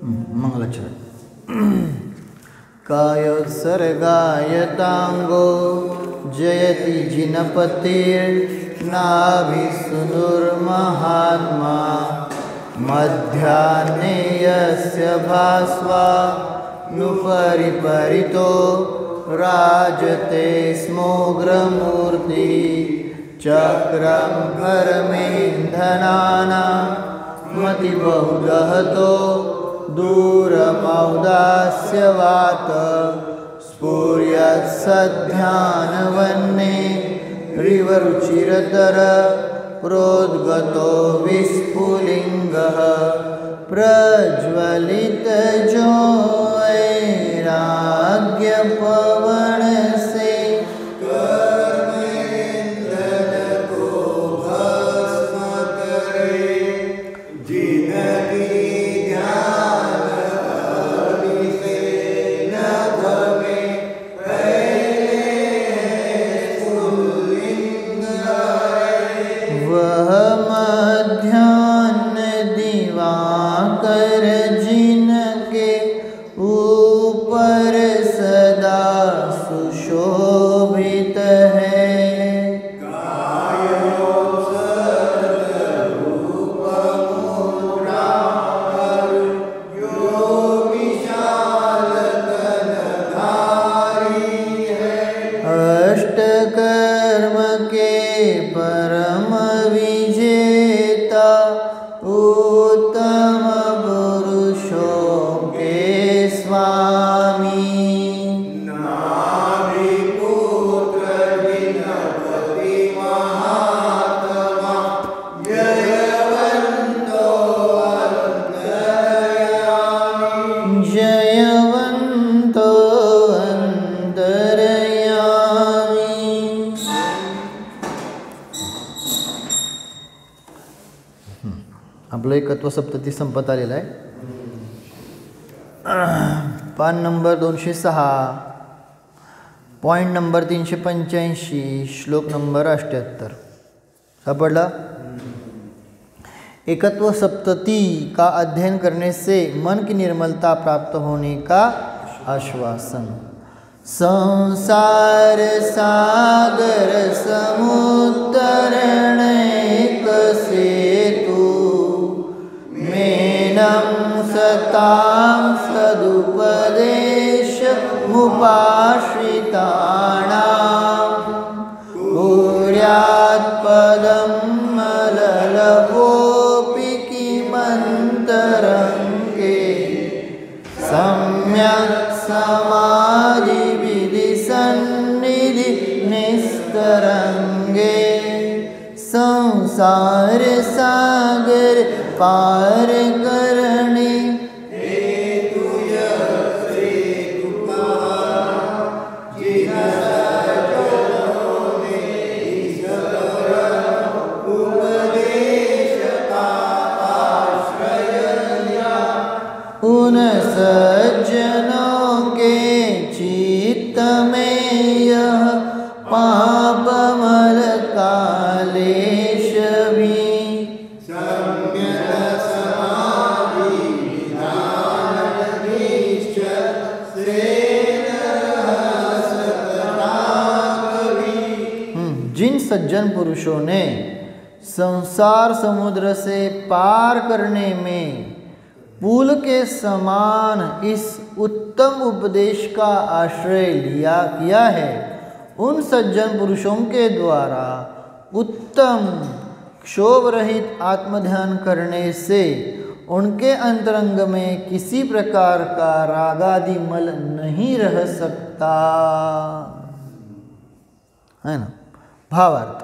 मंगलाचरण। कायोत्सर्गायतांगो जयति जिनपतिर्नाभिसुनुर्महात्मा मध्याह्ने यस्य भास्वा नुपरिपरितो राजते स्मोग्रमूर्ति चक्रं परमेन्धनानां मतिबहुदहतो दूरमौदास्यवात स्फुर्यत्सध्यानवन्ने रिवरुचिरतर प्रोद्गतो विस्फुलिङ्गः प्रज्वलितजो वैराग्यपवनसे आपलं एकत्व सप्तती संपत आलेलं आहे। पान नंबर 206, पॉइंट नंबर 385, श्लोक नंबर 78 सापडला। एकत्व सप्तती का अध्ययन करने से मन की निर्मलता प्राप्त होने का आश्वासन। संसार सागर समुद्रण सेतु मेनं सतां सदुपदेश मुपाश्रिताणां कुर्यात्पदं मललवोऽपि किमन्तरङ्गे सम्यक् समाधिविधिसन्निधि निस्तरङ्गे। संसार सागर पार करने उन सज्जनों के चित्त में यह पापमल कालेश भी जिन सज्जन पुरुषों ने संसार समुद्र से पार करने में पुल के समान इस उत्तम उपदेश का आश्रय किया है, उन सज्जन पुरुषों के द्वारा उत्तम क्षोभ रहित आत्मध्यान करने से उनके अंतरंग में किसी प्रकार का रागादि मल नहीं रह सकता है ना। भावार्थ,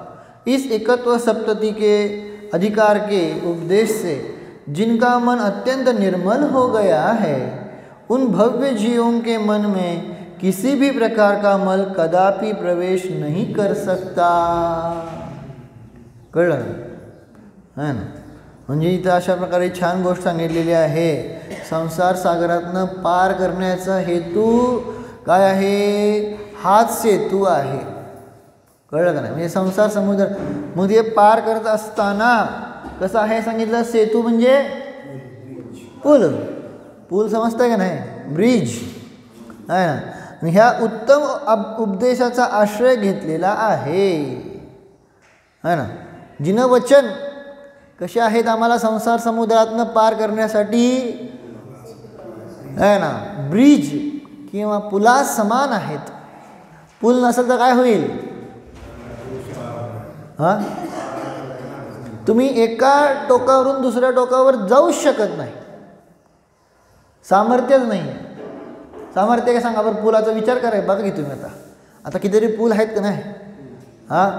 इस एकत्व सप्तती के अधिकार के उपदेश से जिनका मन अत्यंत निर्मल हो गया है, उन भव्य जीवों के मन में किसी भी प्रकार का मल कदापि प्रवेश नहीं कर सकता। कळलं है ना। म्हणजे इथं अशा प्रकारे छान गोष्ट सांगितलेली आहे। संसार सागरातनं पार करण्याचा हेतू काय आहे? हाच सेतू आहे। कळलं का नाही? म्हणजे संसार समुद्र मग ते पार करत असताना कसं आहे सांगितलं? सेतू म्हणजे पूल, पूल समजतंय का नाही, ब्रिज आहे ना. ह्या उत्तम उपदेशाचा आश्रय घेतलेला आहे ना. जिनं वचन कसे आहेत आम्हाला संसार समुद्रातनं पार करण्यासाठी आहे ना, ब्रिज किंवा पुला समान आहेत. पूल नसेल तर काय होईल? हां, तुम्ही एका टोकावरून दुसऱ्या टोकावर जाऊच शकत नाही, सामर्थ्यच नाही. सामर्थ्य काय सांगा बरं? पुलाचा विचार कराय बघा की तुम्ही. आता कितीतरी पूल आहेत का नाही? हां,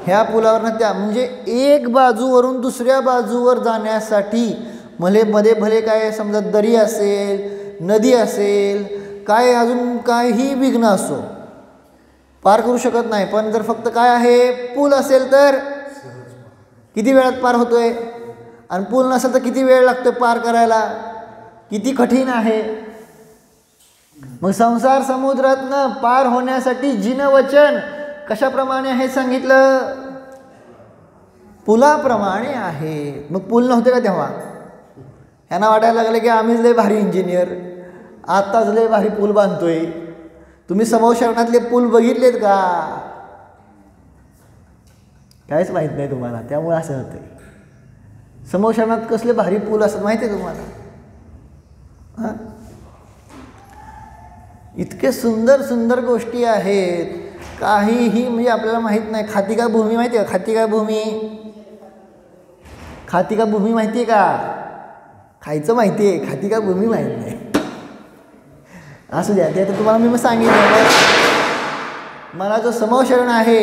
ह्या पुलावरनं त्या म्हणजे एक बाजूवरून दुसऱ्या बाजूवर जाण्यासाठी मध्ये भले काय समजा दरी असेल, नदी असेल, काय अजून काही विघ्न असो, पार करू शकत नाही. पण जर फक्त काय आहे, पूल असेल तर किती वेळात पार होतोय. आणि पूल नसेल तर किती वेळ लागतोय पार करायला, किती कठीण आहे. मग संसार समुद्रातनं पार होण्यासाठी जिन वचन कशाप्रमाणे आहे सांगितलं? पुलाप्रमाणे आहे. मग पूल नव्हते का तेव्हा? ह्यांना वाटायला लागले की आम्हीच लय भारी इंजिनियर, आत्ताच लय भारी पूल बांधतोय. तुम्ही समोशरणातले पूल बघितलेत का? काहीच माहीत नाही तुम्हाला, त्यामुळे असं होतंय. समोशरणात कसले भारी पूल असतात माहिती आहे तुम्हाला? हां, इतके सुंदर सुंदर गोष्टी आहेत, काहीही म्हणजे आपल्याला माहीत नाही. खातिका भूमी माहिती आहे का? खातिका भूमी, खातिका भूमी माहिती आहे का? खायचं माहिती आहे, खातिका भूमी माहीत नाही. असू द्या, ते तर तुम्हाला मी सांगितलं. मला जो समोशरण आहे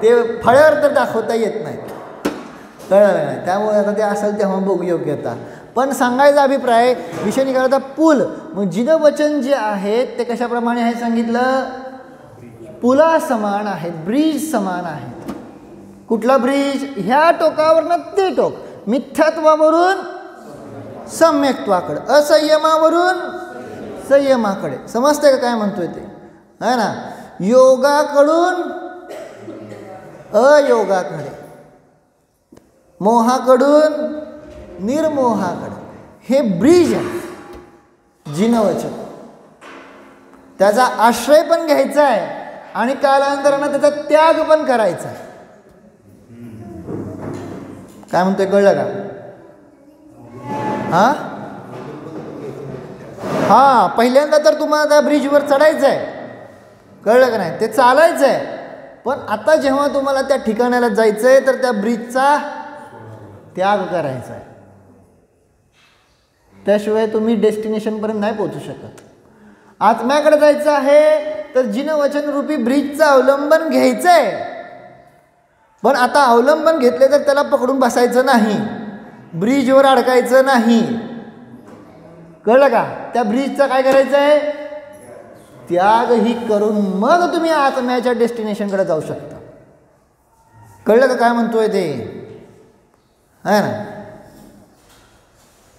ते फळ्यावर तर दाखवता येत नाही, कळलं नाही. त्यामुळे आता ते असेल तेव्हा बघू योग्यता. पण सांगायचा अभिप्राय विषय निघाला पूल. मग जिनं वचन जे आहेत ते कशाप्रमाणे आहे सांगितलं? पुला समान आहेत, ब्रिज समान आहेत. कुठला ब्रिज? ह्या टोकावरनं ते टोक, मिथ्यात्वावरून सम्यक्त्वाकडे, असंयमावरून संयमाकडे. समजते का काय म्हणतोय ते? है ना. योगाकडून अयोगाकडे, मोहाकडून निर्मोहाकडे. हे ब्रिज आहे जिनवचन. त्याचा आश्रय पण घ्यायचा आहे आणि कालांतरानं त्याचा त्याग पण करायचा आहे. काय म्हणतोय कळलं का? हां हां, पहिल्यांदा तर तुम्हाला त्या ब्रिजवर चढायचं आहे, कळलं का नाही? ते चालायचं आहे. पण आता जेव्हा तुम्हाला त्या ठिकाणाला जायचं आहे तर त्या ब्रिजचा त्याग करायचा आहे. त्याशिवाय तुम्ही डेस्टिनेशनपर्यंत नाही पोहोचू शकत. आत्म्याकडे जायचं आहे तर जिनवचन रूपी ब्रिजचं अवलंबन घ्यायचं आहे. पण आता अवलंबन घेतले तर त्याला पकडून बसायचं नाही, ब्रिजवर अडकायचं नाही, कळलं का? त्या ब्रिजचा काय करायचं आहे? त्यागही करून मग तुम्ही आत्म्याच्या डेस्टिनेशनकडे जाऊ शकता. कळलं का काय म्हणतोय ते? आहे ना.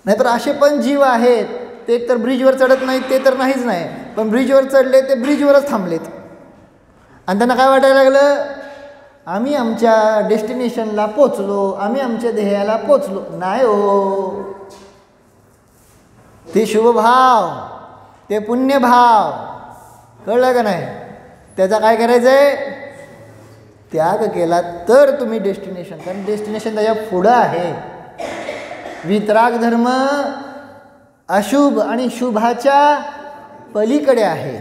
नाहीतर असे पण जीव आहेत ते एकतर ब्रिजवर चढत नाहीत, ते तर नाहीच नाही, पण ब्रिजवर चढले ते ब्रिजवरच थांबलेत. आणि त्यांना काय वाटायला लागलं? आम्ही आमच्या डेस्टिनेशनला पोचलो, आम्ही आमच्या ध्येयाला पोचलो. नाही हो, ते शुभभाव, ते पुण्यभाव, कळलं का नाही? त्याचा काय करायचं आहे? त्याग केला तर तुम्ही डेस्टिनेशन, कारण डेस्टिनेशन त्याच्या पुढं आहे. वितराग धर्म अशुभ आणि शुभाच्या पलीकडे आहे,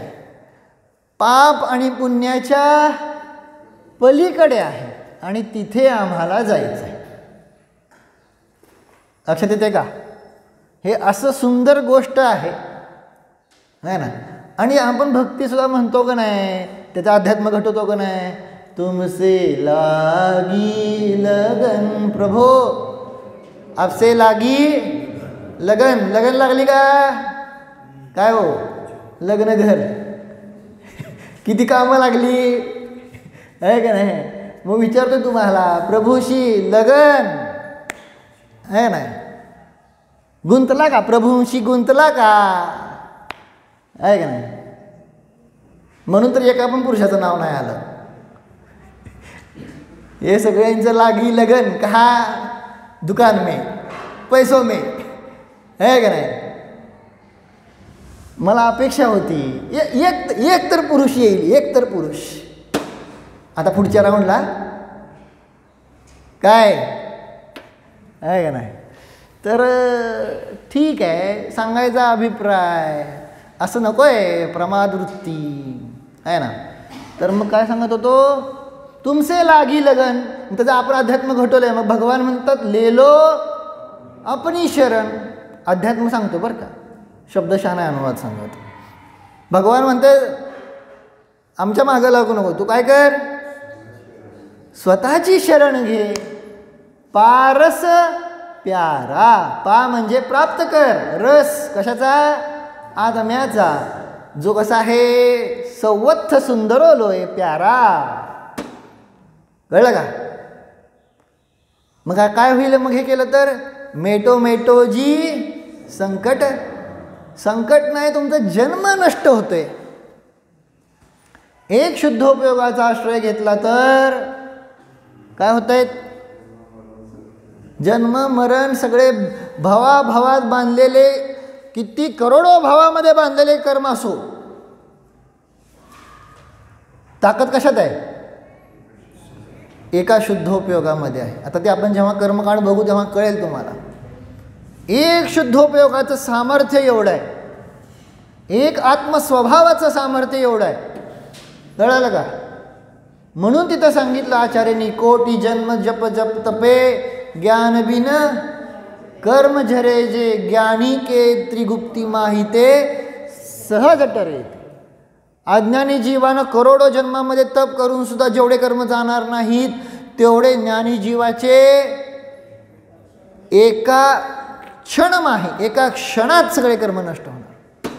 पाप आणि पुण्याच्या पलीकडे आहे, आणि तिथे आम्हाला जायचं आहे. लक्षात येते का? हे असं सुंदर गोष्ट आहे ना. आणि आपण भक्तीसुद्धा म्हणतो का नाही, त्याचा अध्यात्म घटवतो का नाही? तुमसे लागी लगन प्रभो, आपसे लागी लगन. लगन लागली का काय हो? लग्न घर किती कामं लागली आहे का नाही? मग विचारतो तुम्हाला, प्रभूशी लगन आहे ना, गुंतला का? प्रभूंशी गुंतला का? आहे का नाही? म्हणून तर एका पण पुरुषाचं नाव नाही आलं. हे सगळ्यांचं लागी लगन कहा? दुकान में, पैसों में, है का नाही? मला अपेक्षा होती एक तर पुरुष येईल, एक तर पुरुष. आता पुढच्या राऊंडला काय आहे का नाही. तर ठीक आहे, सांगायचा अभिप्राय असं नको आहे, प्रमाद वृत्ती आहे ना. तर मग काय सांगत होतो, तुमसे लागी लगन, त्याचं आपण अध्यात्म घटवलंय. मग भगवान म्हणतात लेलो अपनी शरण. अध्यात्म सांगतो बरं का, शब्दशः नाही अनुवाद सांगत. भगवान म्हणते आमच्या मागं लागू नको, तू काय कर, स्वतःची शरण घे. पारस प्यारा, पा म्हणजे प्राप्त कर, रस कशाचा, आत्म्याचा, जो कसा आहे सवत्थ सुंदरो लोय प्यारा. कळलं का. मग काय होईल मग हे केलं तर, मेटो मेटो जी संकट, संकट नाही तुमचा जन्म नष्ट होतोय. एक शुद्धोपयोगाचा आश्रय घेतला तर काय होतंय, जन्म मरण सगळे भावाभावात बांधलेले, किती करोडो भावामध्ये बांधलेले कर्म असो, ताकद कशात आहे, एका शुद्धोपयोगामध्ये आहे. आता ते आपण जेव्हा कर्मकांड बघू तेव्हा कळेल तुम्हाला. एक शुद्धोपयोगाचं सामर्थ्य एवढं आहे, एक आत्मस्वभावाचं सामर्थ्य एवढं आहे. कळलं का. म्हणून तिथं सांगितलं आचार्यांनी, कोटी जन्म जप जप तपे ज्ञान बिन कर्म झरे जे, ज्ञानी के त्रिगुप्ती माहिते सहज टरे. अज्ञानी जीवानं करोडो जन्मामध्ये तप करून सुद्धा जेवढे कर्म जाणार नाहीत तेवढे ज्ञानी जीवाचे एका क्षणम आहे, एका क्षणात सगळे कर्म नष्ट होणार.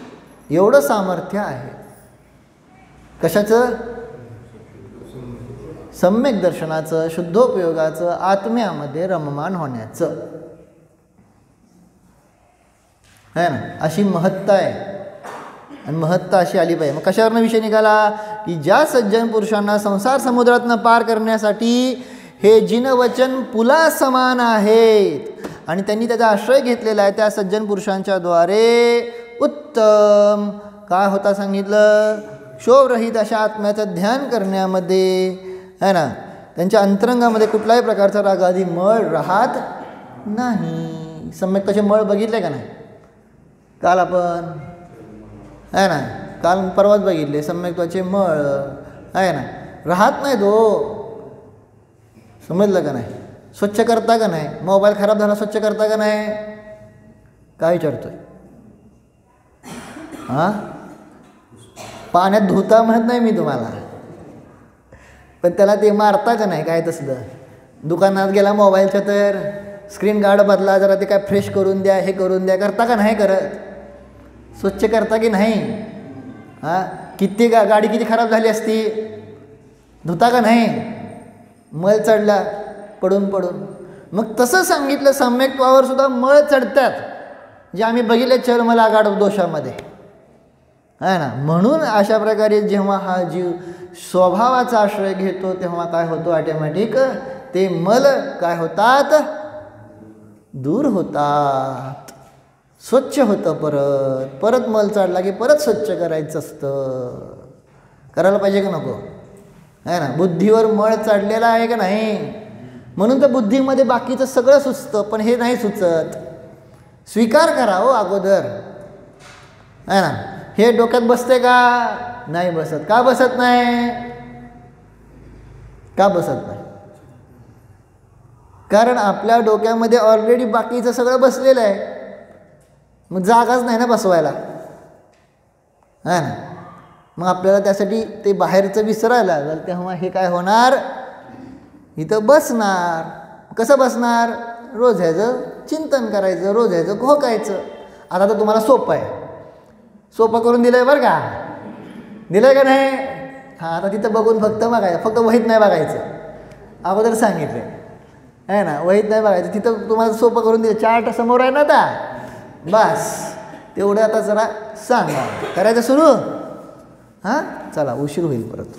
एवढं सामर्थ्य आहे. कशाचं, सम्यक दर्शनाचं, शुद्धोपयोगाचं, आत्म्यामध्ये रममान होण्याचं है ना. अशी महत्ता आहे आणि महत्ता अशी आली पाहिजे. मग कशावरनं विषय निघाला की ज्या सज्जन पुरुषांना संसार समुद्रातनं पार करण्यासाठी हे जिनवचन पुला समान आहेत आणि त्यांनी त्याचा आश्रय घेतलेला आहे, त्या सज्जन पुरुषांच्या द्वारे उत्तम काय होता सांगितलं, क्षोभरहित अशा आत्म्याचं ध्यान करण्यामध्ये है ना, त्यांच्या अंतरंगामध्ये कुठल्याही प्रकारचा रागादी मळ राहत नाही. सम्यक्ताचे मळ बघितले का नाही, काल आपण आहे ना, काल परवाच बघितले. सम्यक्ताचे मळ आहे ना, राहत नाही तो. समजलं का नाही. स्वच्छ करता का नाही, मोबाईल खराब झाला स्वच्छ करता का नाही, काय विचारतोय. हां, पाण्यात धुता म्हणत नाही मी तुम्हाला, पण त्याला ते मारता का नाही काय तसलं. दुकानात गेला मोबाईलच्या तर स्क्रीन गार्ड बदला, जरा ते काय फ्रेश करून द्या, हे करून द्या, करता का नाही करत, स्वच्छ करता की नाही. हां, किती गाडी किती खराब झाली असती, धुता का नाही, मळ चढला पडून पडून. मग तसं सांगितलं सम्यक्त्वावर सुद्धा मळ चढतात, जे आम्ही बघितले चलमल आगाड दोषामध्ये आहे ना. म्हणून अशा प्रकारे जेव्हा हा जीव स्वभावाचा आश्रय घेतो तेव्हा काय होतो, ऑटोमॅटिक ते मल काय होतात, दूर होतात, स्वच्छ होतं. परत परत मल चढला की परत स्वच्छ करायचं असतं. करायला पाहिजे का नको आहे ना. बुद्धीवर मळ चढलेला आहे का नाही, म्हणून तर बुद्धीमध्ये बाकीचं सगळं सुचतं, पण हे नाही सुचत. स्वीकार करा हो अगोदर आहे ना. हे डोक्यात बसते का नाही बसत. का बसत नाही, का बसत नाही, कारण आपल्या डोक्यामध्ये ऑलरेडी बाकीचं सगळं बसलेलं आहे. मग जागाच नाही ना बसवायला आहे ना. मग आपल्याला त्यासाठी ते बाहेरचं विसरायला लागलं, तेव्हा हे काय होणार, इथं बसणार. कसं बसणार, रोज ह्याचं चिंतन करायचं, रोज ह्याचं घोकायचं. आता तर तुम्हाला सोपं आहे, सोपं करून दिलं आहे बरं का, दिलं आहे का नाही. हां, आता तिथं बघून फक्त बघायचं, फक्त वहीत नाही बघायचं. अगोदर सांगितलं आहे ना, वहीत नाही बघायचं. तिथं तुम्हाला सोपं करून दिलं, चार्ट समोर आहे ना आता, बस तेवढं आता जरा सांगा, करायचं सुरू. हां, चला, उशीर होईल परत.